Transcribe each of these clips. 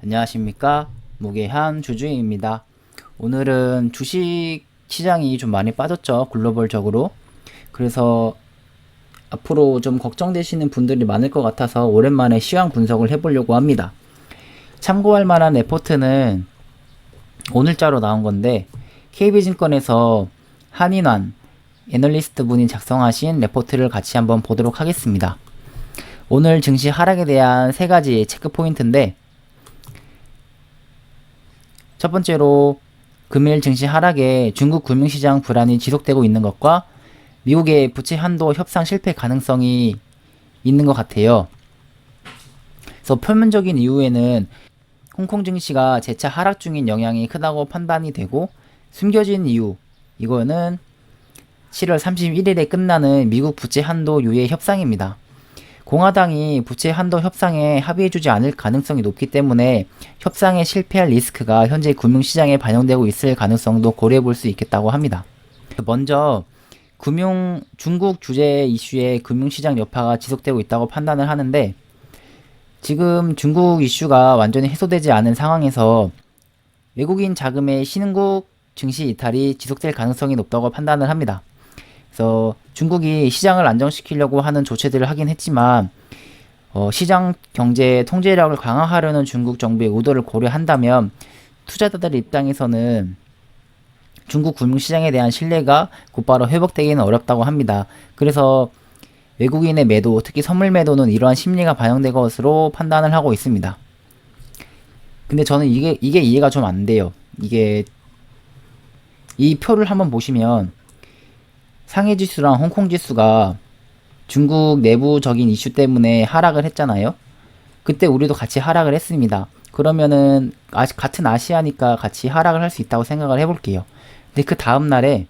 안녕하십니까, 무게한 주주입니다. 오늘은 주식 시장이 좀 많이 빠졌죠, 글로벌적으로. 그래서 앞으로 좀 걱정되시는 분들이 많을 것 같아서 오랜만에 시황 분석을 해보려고 합니다. 참고할 만한 레포트는 오늘자로 나온 건데, KB증권에서 한인환 애널리스트 분이 작성하신 레포트를 같이 한번 보도록 하겠습니다. 오늘 증시 하락에 대한 세 가지 체크 포인트인데, 첫 번째로 금일 증시 하락에 중국 금융시장 불안이 지속되고 있는 것과 미국의 부채 한도 협상 실패 가능성이 있는 것 같아요. 그래서 표면적인 이유에는 홍콩 증시가 재차 하락 중인 영향이 크다고 판단이 되고, 숨겨진 이유, 이거는 7월 31일에 끝나는 미국 부채 한도 유예 협상입니다. 공화당이 부채 한도 협상에 합의해주지 않을 가능성이 높기 때문에 협상에 실패할 리스크가 현재 금융시장에 반영되고 있을 가능성도 고려해볼 수 있겠다고 합니다. 먼저 중국 주재 이슈의 금융시장 여파가 지속되고 있다고 판단을 하는데, 지금 중국 이슈가 완전히 해소되지 않은 상황에서 외국인 자금의 신흥국 증시 이탈이 지속될 가능성이 높다고 판단을 합니다. 그래서 중국이 시장을 안정시키려고 하는 조치들을 하긴 했지만, 시장 경제 통제력을 강화하려는 중국 정부의 의도를 고려한다면 투자자들 입장에서는 중국 금융시장에 대한 신뢰가 곧바로 회복되기는 어렵다고 합니다. 그래서 외국인의 매도, 특히 선물 매도는 이러한 심리가 반영된 것으로 판단을 하고 있습니다. 근데 저는 이게 이해가 좀 안 돼요. 이 표를 한번 보시면 상해 지수랑 홍콩 지수가 중국 내부적인 이슈 때문에 하락을 했잖아요. 그때 우리도 같이 하락을 했습니다. 그러면은 같은 아시아니까 같이 하락을 할 수 있다고 생각을 해볼게요. 근데 그 다음날에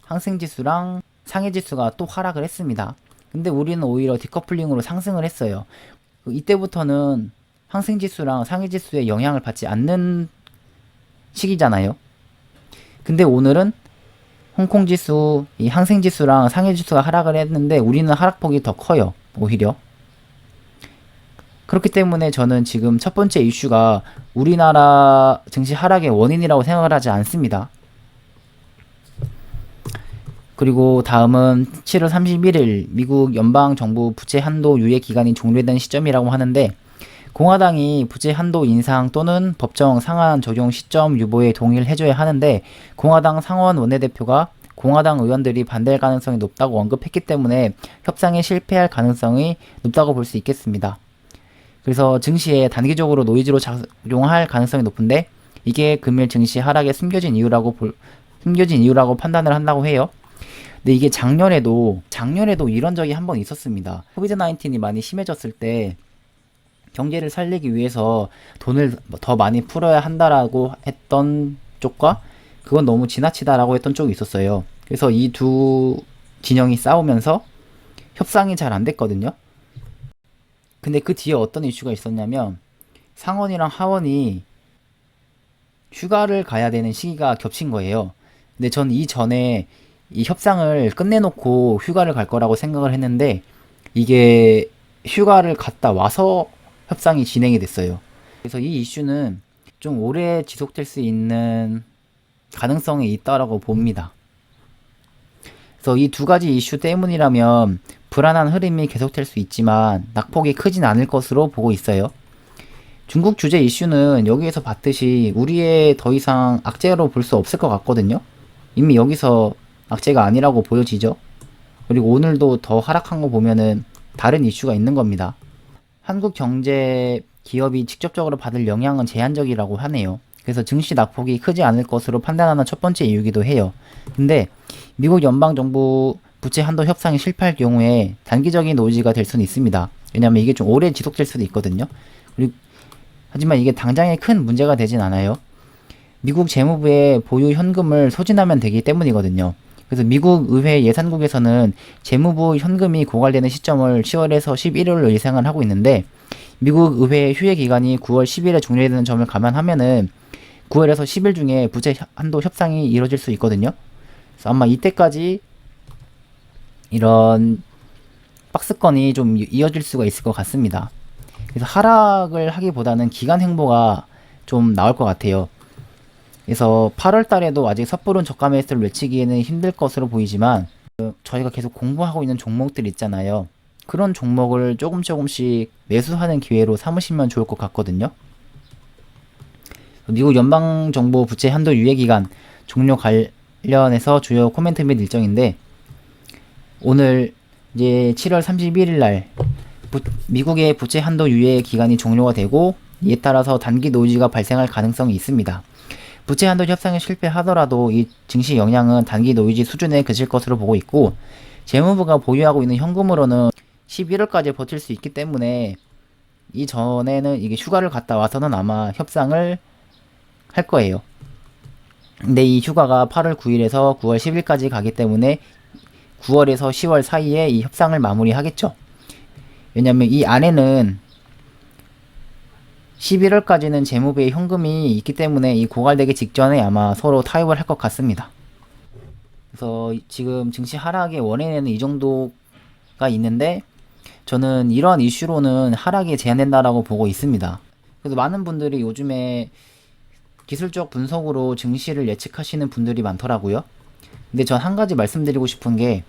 항생 지수랑 상해 지수가 또 하락을 했습니다. 근데 우리는 오히려 디커플링으로 상승을 했어요. 이때부터는 항생 지수랑 상해 지수의 영향을 받지 않는 시기잖아요. 근데 오늘은 홍콩 지수, 이 항생 지수랑 상해 지수가 하락을 했는데 우리는 하락폭이 더 커요, 오히려. 그렇기 때문에 저는 지금 첫 번째 이슈가 우리나라 증시 하락의 원인이라고 생각을 하지 않습니다. 그리고 다음은 7월 31일 미국 연방정부 부채 한도 유예 기간이 종료된 시점이라고 하는데, 공화당이 부채 한도 인상 또는 법정 상한 적용 시점 유보에 동의를 해줘야 하는데, 공화당 상원 원내대표가 공화당 의원들이 반대할 가능성이 높다고 언급했기 때문에 협상에 실패할 가능성이 높다고 볼 수 있겠습니다. 그래서 증시에 단기적으로 노이즈로 작용할 가능성이 높은데, 이게 금일 증시 하락의 숨겨진 이유라고 판단을 한다고 해요. 근데 이게 작년에도 이런 적이 한번 있었습니다. 코비드-19이 많이 심해졌을 때 경제를 살리기 위해서 돈을 더 많이 풀어야 한다라고 했던 쪽과, 그건 너무 지나치다라고 했던 쪽이 있었어요. 그래서 이 두 진영이 싸우면서 협상이 잘 안 됐거든요. 근데 그 뒤에 어떤 이슈가 있었냐면, 상원이랑 하원이 휴가를 가야 되는 시기가 겹친 거예요. 근데 전 이전에 이 협상을 끝내놓고 휴가를 갈 거라고 생각을 했는데, 이게 휴가를 갔다 와서 협상이 진행이 됐어요. 그래서 이 이슈는 좀 오래 지속될 수 있는 가능성이 있다라고 봅니다. 그래서 이 두 가지 이슈 때문이라면 불안한 흐름이 계속될 수 있지만 낙폭이 크진 않을 것으로 보고 있어요. 중국 주재 이슈는 여기에서 봤듯이 우리의 더 이상 악재로 볼 수 없을 것 같거든요. 이미 여기서 악재가 아니라고 보여지죠. 그리고 오늘도 더 하락한 거 보면은 다른 이슈가 있는 겁니다. 한국 경제 기업이 직접적으로 받을 영향은 제한적이라고 하네요. 그래서 증시 낙폭이 크지 않을 것으로 판단하는 첫 번째 이유기도 해요. 근데 미국 연방정부 부채 한도 협상이 실패할 경우에 단기적인 노이즈가 될 수는 있습니다. 왜냐하면 이게 좀 오래 지속될 수도 있거든요. 하지만 이게 당장에 큰 문제가 되진 않아요. 미국 재무부의 보유 현금을 소진하면 되기 때문이거든요. 그래서 미국 의회 예산국에서는 재무부 현금이 고갈되는 시점을 10월에서 11월로 예상을 하고 있는데, 미국 의회 휴회 기간이 9월 10일에 종료되는 점을 감안하면은 9월에서 10일 중에 부채 한도 협상이 이루어질 수 있거든요. 그래서 아마 이때까지 이런 박스권이 좀 이어질 수가 있을 것 같습니다. 그래서 하락을 하기보다는 기간 횡보가 좀 나올 것 같아요. 그래서 8월 달에도 아직 섣부른 저가 매수를 외치기에는 힘들 것으로 보이지만 저희가 계속 공부하고 있는 종목들 있잖아요. 그런 종목을 조금씩 매수하는 기회로 삼으시면 좋을 것 같거든요. 미국 연방정부 부채 한도 유예 기간 종료 관련해서 주요 코멘트 및 일정인데, 오늘 이제 7월 31일 날 미국의 부채 한도 유예 기간이 종료가 되고, 이에 따라서 단기 노이즈가 발생할 가능성이 있습니다. 부채 한도 협상에 실패하더라도 이 증시 영향은 단기 노이즈 수준에 그칠 것으로 보고 있고, 재무부가 보유하고 있는 현금으로는 11월까지 버틸 수 있기 때문에 이전에는 이게 휴가를 갔다 와서는 아마 협상을 할 거예요. 근데 이 휴가가 8월 9일에서 9월 10일까지 가기 때문에 9월에서 10월 사이에 이 협상을 마무리하겠죠. 왜냐면 이 안에는 11월까지는 재무부에 현금이 있기 때문에 이 고갈되기 직전에 아마 서로 타협을 할 것 같습니다. 그래서 지금 증시 하락의 원인에는 이 정도가 있는데, 저는 이러한 이슈로는 하락이 제한된다라고 보고 있습니다. 그래서 많은 분들이 요즘에 기술적 분석으로 증시를 예측하시는 분들이 많더라고요. 근데 전 한 가지 말씀드리고 싶은 게,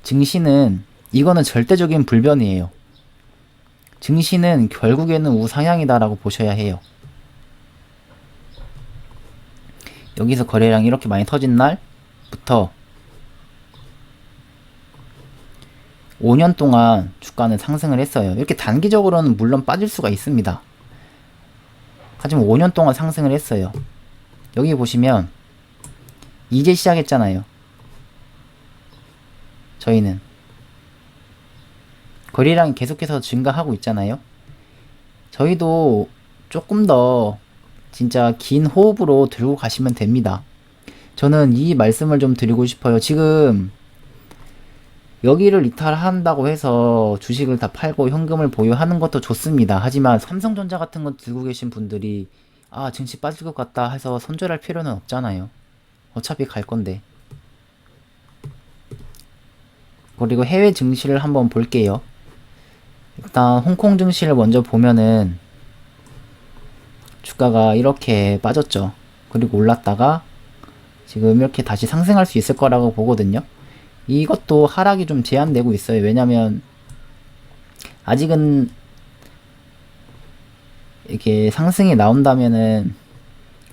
증시는 이거는 절대적인 불변이에요. 증시는 결국에는 우상향이다라고 보셔야 해요. 여기서 거래량이 이렇게 많이 터진 날부터 5년 동안 주가는 상승을 했어요. 이렇게 단기적으로는 물론 빠질 수가 있습니다. 하지만 5년 동안 상승을 했어요. 여기 보시면 이제 시작했잖아요. 저희는 거래량이 계속해서 증가하고 있잖아요. 저희도 조금 더 진짜 긴 호흡으로 들고 가시면 됩니다. 저는 이 말씀을 좀 드리고 싶어요. 지금 여기를 이탈한다고 해서 주식을 다 팔고 현금을 보유하는 것도 좋습니다. 하지만 삼성전자 같은 거 들고 계신 분들이 증시 빠질 것 같다 해서 손절할 필요는 없잖아요. 어차피 갈 건데. 그리고 해외 증시를 한번 볼게요. 일단 홍콩 증시를 먼저 보면은 주가가 이렇게 빠졌죠. 그리고 올랐다가 지금 이렇게 다시 상승할 수 있을 거라고 보거든요. 이것도 하락이 좀 제한되고 있어요. 왜냐면 아직은 이렇게 상승이 나온다면은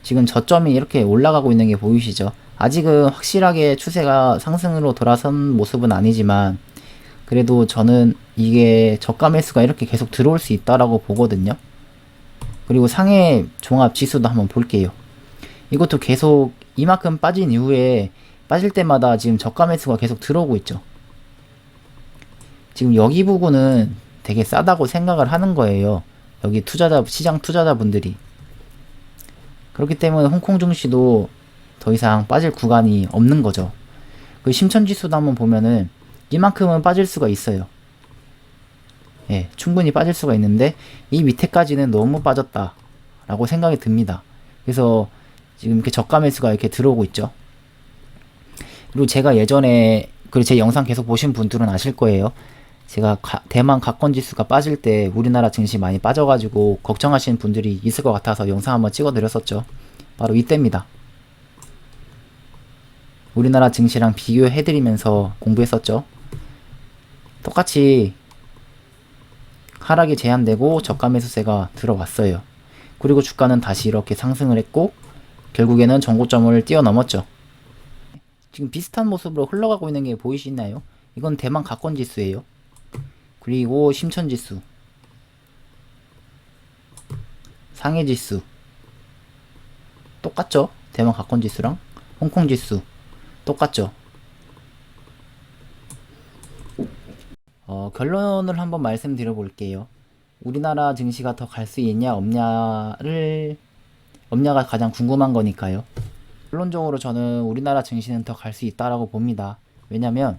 지금 저점이 이렇게 올라가고 있는 게 보이시죠? 아직은 확실하게 추세가 상승으로 돌아선 모습은 아니지만, 그래도 저는 이게 저가 매수가 이렇게 계속 들어올 수 있다라고 보거든요. 그리고 상해 종합 지수도 한번 볼게요. 이것도 계속 이만큼 빠진 이후에 빠질 때마다 지금 저가 매수가 계속 들어오고 있죠. 지금 여기 부분은 되게 싸다고 생각을 하는 거예요. 여기 시장 투자자분들이. 그렇기 때문에 홍콩 증시도 더 이상 빠질 구간이 없는 거죠. 그 심천지수도 한번 보면은 이만큼은 빠질 수가 있어요. 예, 충분히 빠질 수가 있는데 이 밑에까지는 너무 빠졌다 라고 생각이 듭니다. 그래서 지금 이렇게 저가 매수가 이렇게 들어오고 있죠. 그리고 제가 예전에 제 영상 계속 보신 분들은 아실 거예요. 제가 대만 가권지수가 빠질 때 우리나라 증시 많이 빠져가지고 걱정하시는 분들이 있을 것 같아서 영상 한번 찍어 드렸었죠. 바로 이때입니다. 우리나라 증시랑 비교해드리면서 공부했었죠. 똑같이 하락이 제한되고 저가 매수세가 들어왔어요. 그리고 주가는 다시 이렇게 상승을 했고 결국에는 전고점을 뛰어넘었죠. 지금 비슷한 모습으로 흘러가고 있는 게 보이시나요? 이건 대만 가권지수예요. 그리고 심천지수, 상해지수 똑같죠? 대만 가권지수랑 홍콩지수 똑같죠? 결론을 한번 말씀드려 볼게요. 우리나라 증시가 더 갈 수 있냐 없냐가 가장 궁금한 거니까요. 결론적으로 저는 우리나라 증시는 더 갈 수 있다라고 봅니다. 왜냐면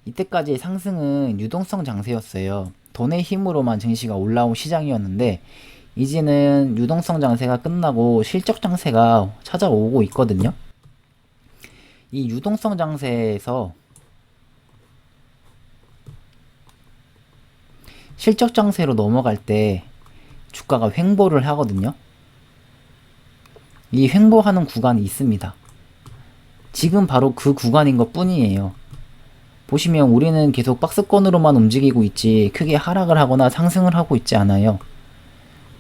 이때까지의 상승은 유동성 장세였어요. 돈의 힘으로만 증시가 올라온 시장이었는데 이제는 유동성 장세가 끝나고 실적 장세가 찾아오고 있거든요. 이 유동성 장세에서 실적 장세로 넘어갈 때 주가가 횡보를 하거든요. 이 횡보하는 구간이 있습니다. 지금 바로 그 구간인 것 뿐이에요. 보시면 우리는 계속 박스권으로만 움직이고 있지 크게 하락을 하거나 상승을 하고 있지 않아요.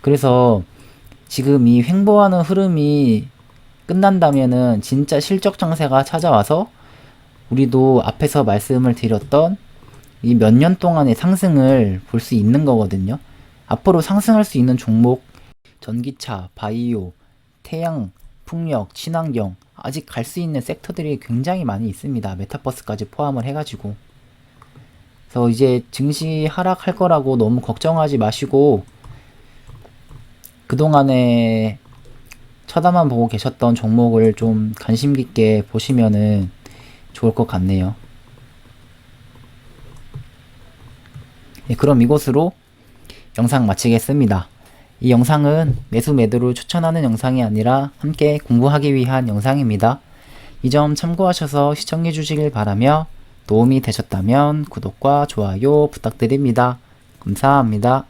그래서 지금 이 횡보하는 흐름이 끝난다면은 진짜 실적 장세가 찾아와서 우리도 앞에서 말씀을 드렸던 이 몇 년 동안의 상승을 볼 수 있는 거거든요. 앞으로 상승할 수 있는 종목, 전기차, 바이오, 태양, 풍력, 친환경, 아직 갈 수 있는 섹터들이 굉장히 많이 있습니다. 메타버스까지 포함을 해가지고. 그래서 이제 증시 하락할 거라고 너무 걱정하지 마시고, 그동안에 쳐다만 보고 계셨던 종목을 좀 관심 깊게 보시면은 좋을 것 같네요. 네, 그럼 이것으로 영상 마치겠습니다. 이 영상은 매수 매도를 추천하는 영상이 아니라 함께 공부하기 위한 영상입니다. 이 점 참고하셔서 시청해 주시길 바라며 도움이 되셨다면 구독과 좋아요 부탁드립니다. 감사합니다.